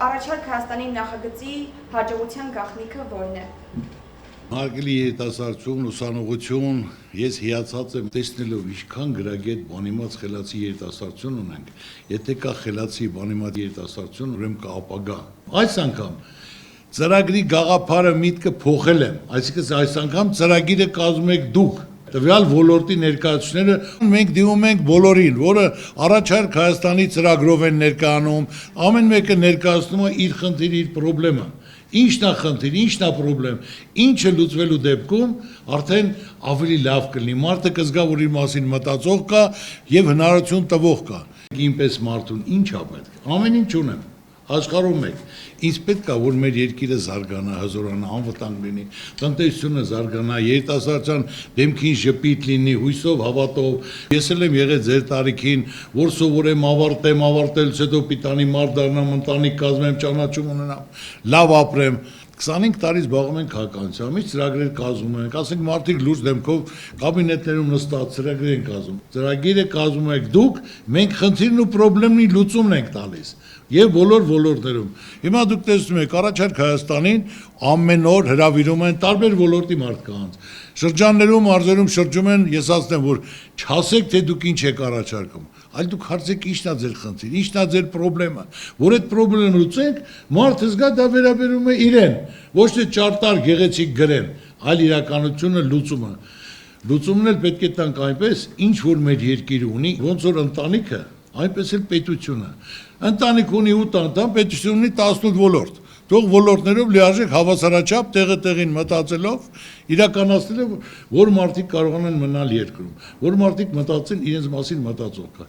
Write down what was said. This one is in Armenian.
Առաջարկ Հայաստանի նախագծի հաջողության գաղտնիքը որն է։ Հարգելի երիտասարդություն, ուսանողություն, ես հիացած եմ տեսնելով ինչքան գրագետ բանիմաց խելացի երիտասարդություն ունենք, եթե կա խելացի բանիմաց երիտասարդություն, ուրեմն կա ապագա։ Այս անգամ ծրագրի գաղափարը միտքը փոխել եմ, այսինքն այս անգամ ծրագիրը կազմում եք դուք։ Տվյալ ոլորտի ներկայացուցիչները մենք դիմում ենք բոլորին, որը առաջարկ Հայաստանի ծրագրով են ներկայանում, ամեն մեկը ներկայացնում է իր խնդիրը, իր խնդրեմը։ Ինչն է խնդիր, ինչն է խնդրեմ, ինչը լուծվելու դեպքում արդեն ավելի լավ կլինի։ Մարդը կզգա, որ իր մասին մտածող կա եւ հնարավորություն տվող կա։ Ինպես մարդուն ինչ է պետք։ Ամեն ինչ ունեմ։ Աշխարհում եք։ Ինձ պետք է որ մեր երկիրը զարգանա, հզորանա, անվտանգ լինի, տնտեսությունը զարգանա, երիտասարդության դեմքին ժպիտ լինի, հույսով, հավատով։ Ես էլ եմ եղել ձեր տարիքին, որ սովորեմ, ավարտելուց հետո պիտանի մարդ դառնամ, ընտանիք կազմեմ, ճանաչում ունենամ, լավ ապրեմ։ 25 տարի զբաղվում ենք քաղաքականությամբ, ինչ ծրագրեր կազմում ենք, ասենք մարդիկ լուրջ դեմքով կաբինետներում նստած ծրագրեր են կազմում։ Ծրագիրը կազմում եք դուք, մենք խնդիրն ու խնդրեմի լուծումն ենք տալիս եւ բոլոր ոլորտներում։ Հիմա դուք տեսնում եք առաջարկ Հայաստանին ամեն օր հրավիրում են տարբեր ոլորտի մարդկանց։ Շրջաններում, արձերում շրջում են, ես ասեմ, որ չասեք, թե դուք ինչ եք առաջարկում, այլ դուք հարցեք ինչն է ձեր խնդիրը, ինչն է ձեր խնդրեմը, որ այդ խնդրեմը լուծենք, մարդը զգա դա վերաբերում է իրեն, ոչ թե ճարտար գեղեցիկ գրեն, այլ իրականությունը լուծումը։ Լուծումն էլ պետք է տանք այնպես, ինչ որ մեր երկիրը ունի, ոնց որ ընտանիքը, այնպես էլ պետությունը։ Ընտանիք ունի 8 անդամ, պետություն ունի 18 ոլորտ։ Թող ոլորտներով լիարժեք հավասարաչափ տեղին մտածելով իրականացնելով, որ մարդիկ կարողանան մնալ երկրում, որ մարդիկ մտածեն իրենց մասին մտածող կա։